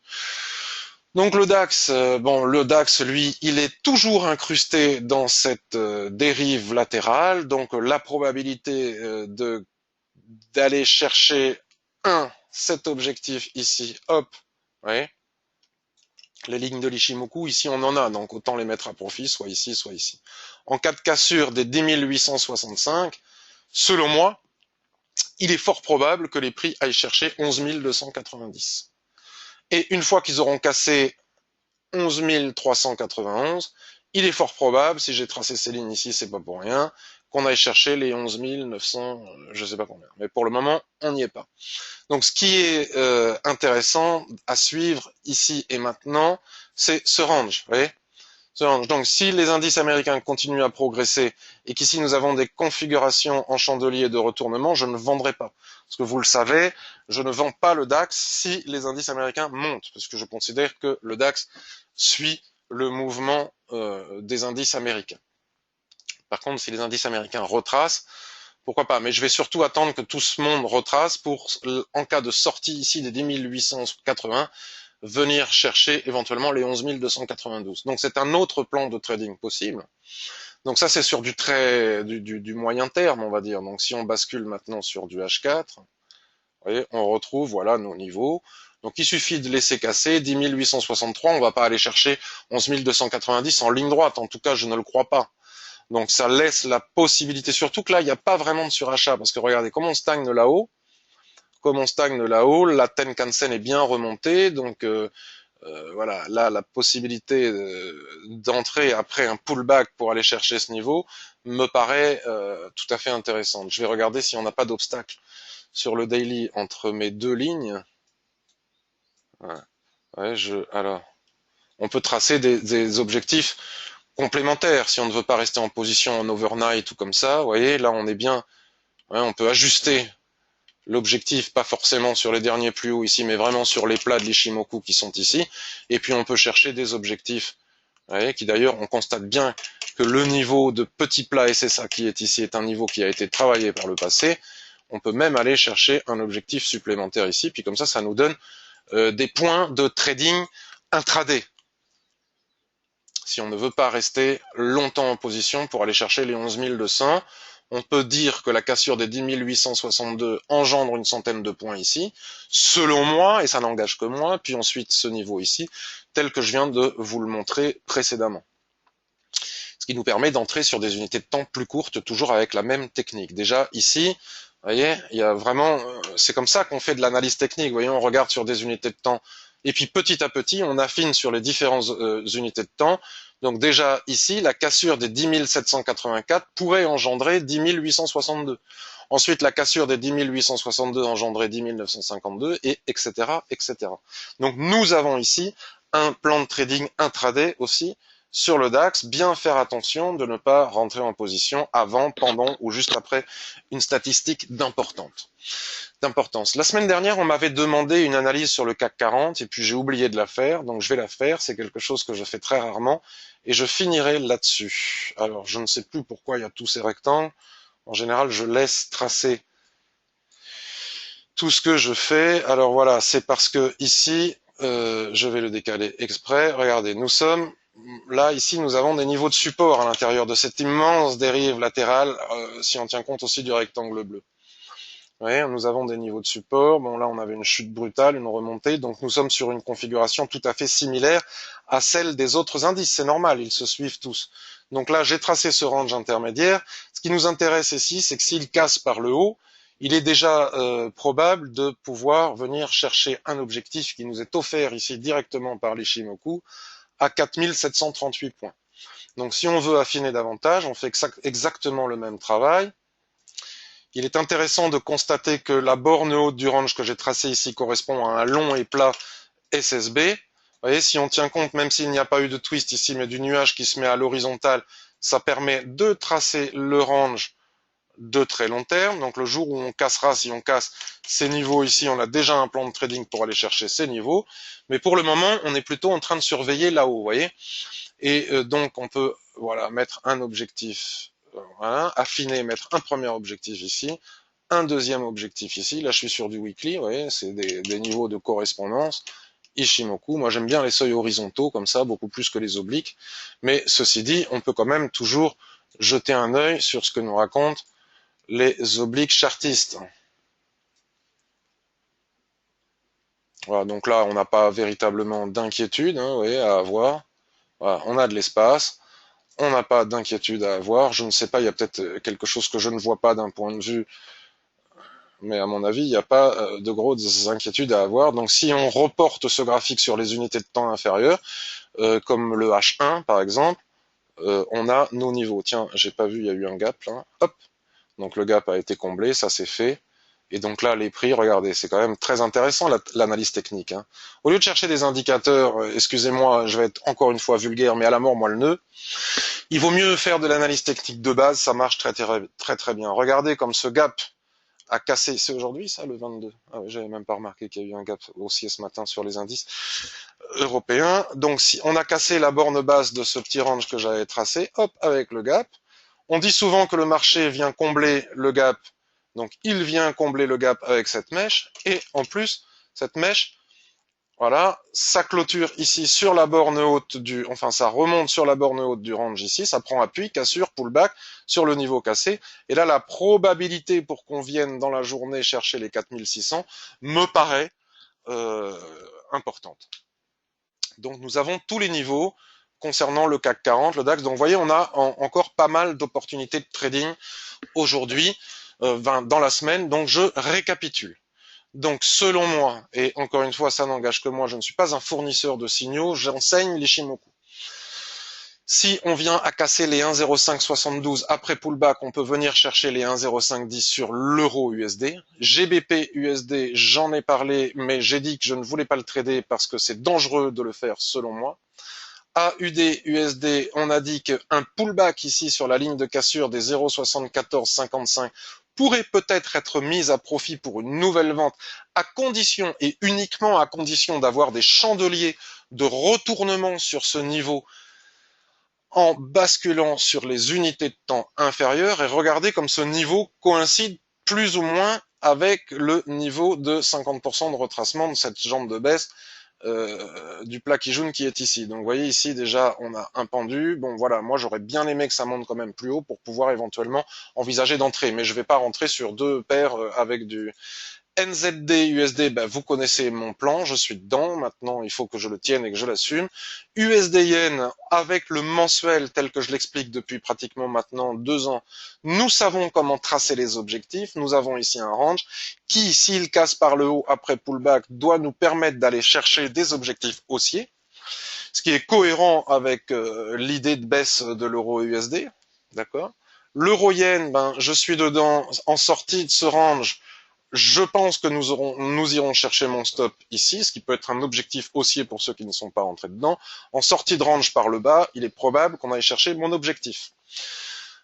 Donc le DAX, le DAX, lui, il est toujours incrusté dans cette dérive latérale, donc la probabilité d'aller chercher cet objectif ici, hop, vous voyez, les lignes de l'Ishimoku, ici on en a, donc autant les mettre à profit, soit ici, soit ici. En cas de cassure des 10 865, selon moi, il est fort probable que les prix aillent chercher 11 290. Et une fois qu'ils auront cassé 11 391, il est fort probable, si j'ai tracé ces lignes ici, c'est pas pour rien, qu'on aille chercher les 11 900, je sais pas combien. Mais pour le moment, on n'y est pas. Donc ce qui est intéressant à suivre ici et maintenant, c'est ce range, vous voyez, ce range. Donc si les indices américains continuent à progresser et qu'ici nous avons des configurations en chandelier de retournement, je ne vendrai pas. Parce que vous le savez, je ne vends pas le DAX si les indices américains montent, parce que je considère que le DAX suit le mouvement des indices américains. Par contre, si les indices américains retracent, pourquoi pas, mais je vais surtout attendre que tout ce monde retrace pour, en cas de sortie ici des 10 880, venir chercher éventuellement les 11 292. Donc c'est un autre plan de trading possible. Donc ça c'est sur du moyen terme, on va dire. Donc si on bascule maintenant sur du H4, vous voyez, on retrouve voilà nos niveaux. Donc il suffit de laisser casser 10 863, on va pas aller chercher 11 290 en ligne droite, en tout cas je ne le crois pas. Donc ça laisse la possibilité, surtout que là, il n'y a pas vraiment de surachat, parce que regardez, comme on stagne là-haut, la Tenkan-sen est bien remontée, donc voilà, là, la possibilité d'entrer après un pullback pour aller chercher ce niveau me paraît tout à fait intéressante. Je vais regarder si on n'a pas d'obstacle sur le daily entre mes deux lignes. Ouais. Ouais, alors, on peut tracer des objectifs complémentaires si on ne veut pas rester en position en overnight ou comme ça. Vous voyez, là, on est bien. Ouais, on peut ajuster l'objectif, pas forcément sur les derniers plus hauts ici, mais vraiment sur les plats de l'Ishimoku qui sont ici. Et puis, on peut chercher des objectifs, vous voyez, qui d'ailleurs, on constate bien que le niveau de petit plat SSA qui est ici est un niveau qui a été travaillé par le passé. On peut même aller chercher un objectif supplémentaire ici, puis comme ça nous donne des points de trading intraday. Si on ne veut pas rester longtemps en position pour aller chercher les 11 200, on peut dire que la cassure des 10 862 engendre une centaine de points ici, selon moi, et ça n'engage que moi, puis ensuite ce niveau ici, tel que je viens de vous le montrer précédemment. Ce qui nous permet d'entrer sur des unités de temps plus courtes, toujours avec la même technique. Déjà ici, vous voyez, il y a vraiment, c'est comme ça qu'on fait de l'analyse technique. Vous voyez, on regarde sur des unités de temps, et puis petit à petit, on affine sur les différentes unités de temps. Donc déjà ici, la cassure des 10 784 pourrait engendrer 10 862. Ensuite, la cassure des 10 862 engendrait 10 952, et etc., etc. Donc nous avons ici un plan de trading intraday aussi sur le DAX, bien faire attention de ne pas rentrer en position avant, pendant ou juste après une statistique d'importance. La semaine dernière, on m'avait demandé une analyse sur le CAC 40 et puis j'ai oublié de la faire, donc je vais la faire. C'est quelque chose que je fais très rarement et je finirai là-dessus. Alors, je ne sais plus pourquoi il y a tous ces rectangles. En général, je laisse tracer tout ce que je fais. Alors voilà, c'est parce que ici, je vais le décaler exprès. Regardez, nous sommes là, ici, nous avons des niveaux de support à l'intérieur de cette immense dérive latérale, si on tient compte aussi du rectangle bleu. Vous voyez, nous avons des niveaux de support. Bon, là, on avait une chute brutale, une remontée. Donc, nous sommes sur une configuration tout à fait similaire à celle des autres indices. C'est normal, ils se suivent tous. Donc là, j'ai tracé ce range intermédiaire. Ce qui nous intéresse ici, c'est que s'il casse par le haut, il est déjà probable de pouvoir venir chercher un objectif qui nous est offert ici directement par l'Ishimoku à 4738 points. Donc si on veut affiner davantage, on fait exactement le même travail. Il est intéressant de constater que la borne haute du range que j'ai tracé ici correspond à un long et plat SSB. Vous voyez, si on tient compte, même s'il n'y a pas eu de twist ici, mais du nuage qui se met à l'horizontale, ça permet de tracer le range de très long terme. Donc le jour où on cassera, si on casse ces niveaux ici, on a déjà un plan de trading pour aller chercher ces niveaux. Mais pour le moment, on est plutôt en train de surveiller là-haut, vous voyez. Et donc on peut voilà mettre un objectif, voilà, affiner, mettre un premier objectif ici, un deuxième objectif ici. Là, je suis sur du weekly, vous voyez, c'est des niveaux de correspondance. Ishimoku, moi j'aime bien les seuils horizontaux comme ça, beaucoup plus que les obliques. Mais ceci dit, on peut quand même toujours jeter un œil sur ce que nous racontent les obliques chartistes. Voilà, donc là, on n'a pas véritablement d'inquiétude, hein, vous voyez, à avoir. Voilà, on a de l'espace, on n'a pas d'inquiétude à avoir. Je ne sais pas, il y a peut-être quelque chose que je ne vois pas d'un point de vue, mais à mon avis, il n'y a pas de grosses inquiétudes à avoir. Donc si on reporte ce graphique sur les unités de temps inférieures, comme le H1 par exemple, on a nos niveaux. Tiens, j'ai pas vu, il y a eu un gap là. Hop, donc le gap a été comblé, ça c'est fait. Et donc là, les prix, regardez, c'est quand même très intéressant l'analyse technique. Hein. Au lieu de chercher des indicateurs, excusez-moi, je vais être encore une fois vulgaire, mais à la mort, moi le nœud, il vaut mieux faire de l'analyse technique de base, ça marche très bien. Regardez comme ce gap a cassé, c'est aujourd'hui ça, le 22. Ah oui, j'avais même pas remarqué qu'il y a eu un gap haussier ce matin sur les indices européens. Donc si on a cassé la borne basse de ce petit range que j'avais tracé, hop, avec le gap. On dit souvent que le marché vient combler le gap, donc il vient combler le gap avec cette mèche, et en plus, cette mèche, voilà, ça clôture ici sur la borne haute enfin ça remonte sur la borne haute du range ici, ça prend appui, cassure, pullback sur le niveau cassé, et là la probabilité pour qu'on vienne dans la journée chercher les 4600 me paraît importante. Donc nous avons tous les niveaux concernant le CAC 40, le DAX. Donc vous voyez, on a encore pas mal d'opportunités de trading aujourd'hui, dans la semaine. Donc je récapitule. Donc selon moi, et encore une fois, ça n'engage que moi, je ne suis pas un fournisseur de signaux, j'enseigne l'Ishimoku. Si on vient à casser les 1,0572 après pullback, on peut venir chercher les 1,0510 sur l'euro USD. GBP USD, j'en ai parlé, mais j'ai dit que je ne voulais pas le trader parce que c'est dangereux de le faire selon moi. AUD USD, on a dit qu'un pullback ici sur la ligne de cassure des 0,7455 pourrait peut-être être mis à profit pour une nouvelle vente, à condition et uniquement à condition d'avoir des chandeliers de retournement sur ce niveau en basculant sur les unités de temps inférieures et regardez comme ce niveau coïncide plus ou moins avec le niveau de 50% de retracement de cette jambe de baisse du plat Kijun qui est ici. Donc vous voyez ici déjà on a un pendu. Bon voilà, moi j'aurais bien aimé que ça monte quand même plus haut pour pouvoir éventuellement envisager d'entrer, mais je vais pas rentrer sur deux paires avec du NZD, USD, ben, vous connaissez mon plan, je suis dedans, maintenant il faut que je le tienne et que je l'assume. USD Yen, avec le mensuel tel que je l'explique depuis pratiquement maintenant 2 ans, nous savons comment tracer les objectifs, nous avons ici un range qui, s'il casse par le haut après pullback, doit nous permettre d'aller chercher des objectifs haussiers, ce qui est cohérent avec l'idée de baisse de l'euro USD, d'accord. L'euro yen, ben, je suis dedans en sortie de ce range. Je pense que nous irons chercher mon stop ici, ce qui peut être un objectif haussier pour ceux qui ne sont pas rentrés dedans. En sortie de range par le bas, il est probable qu'on aille chercher mon objectif.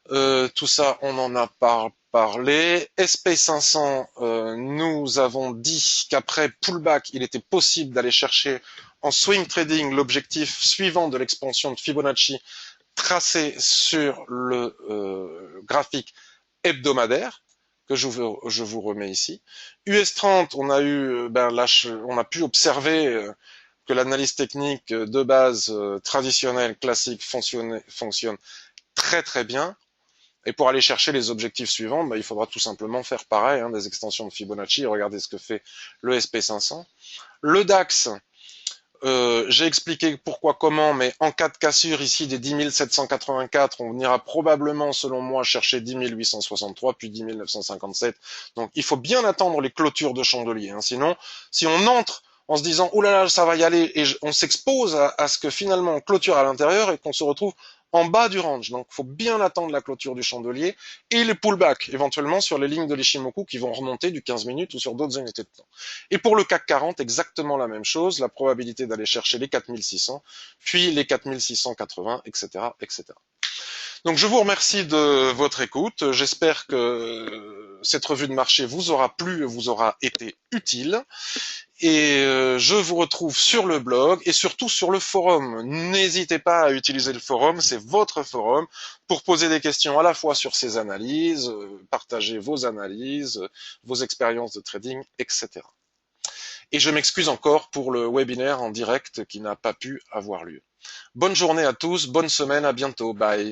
Tout ça, on en a parlé. SP500, nous avons dit qu'après pullback, il était possible d'aller chercher en swing trading l'objectif suivant de l'expansion de Fibonacci tracé sur le graphique hebdomadaire que je vous remets ici. US30, on a eu, on a pu observer que l'analyse technique de base traditionnelle, classique, fonctionne très très bien. Et pour aller chercher les objectifs suivants, il faudra tout simplement faire pareil, hein, des extensions de Fibonacci. Regardez ce que fait le SP500. Le DAX, j'ai expliqué pourquoi, comment, mais en cas de cassure ici des 10 784, on ira probablement, selon moi, chercher 10 863, puis 10 957. Donc il faut bien attendre les clôtures de chandelier. Hein. Sinon, si on entre en se disant « Ouh là là, ça va y aller », et on s'expose à ce que finalement on clôture à l'intérieur et qu'on se retrouve en bas du range. Donc il faut bien attendre la clôture du chandelier et les pullbacks, éventuellement sur les lignes de l'Ishimoku qui vont remonter du 15 minutes ou sur d'autres unités de temps. Et pour le CAC 40, exactement la même chose, la probabilité d'aller chercher les 4600, puis les 4680, etc., etc. Donc je vous remercie de votre écoute. J'espère que cette revue de marché vous aura plu, vous aura été utile. Et je vous retrouve sur le blog et surtout sur le forum. N'hésitez pas à utiliser le forum, c'est votre forum, pour poser des questions à la fois sur ces analyses, partager vos analyses, vos expériences de trading, etc. Et je m'excuse encore pour le webinaire en direct qui n'a pas pu avoir lieu. Bonne journée à tous, bonne semaine, à bientôt, bye.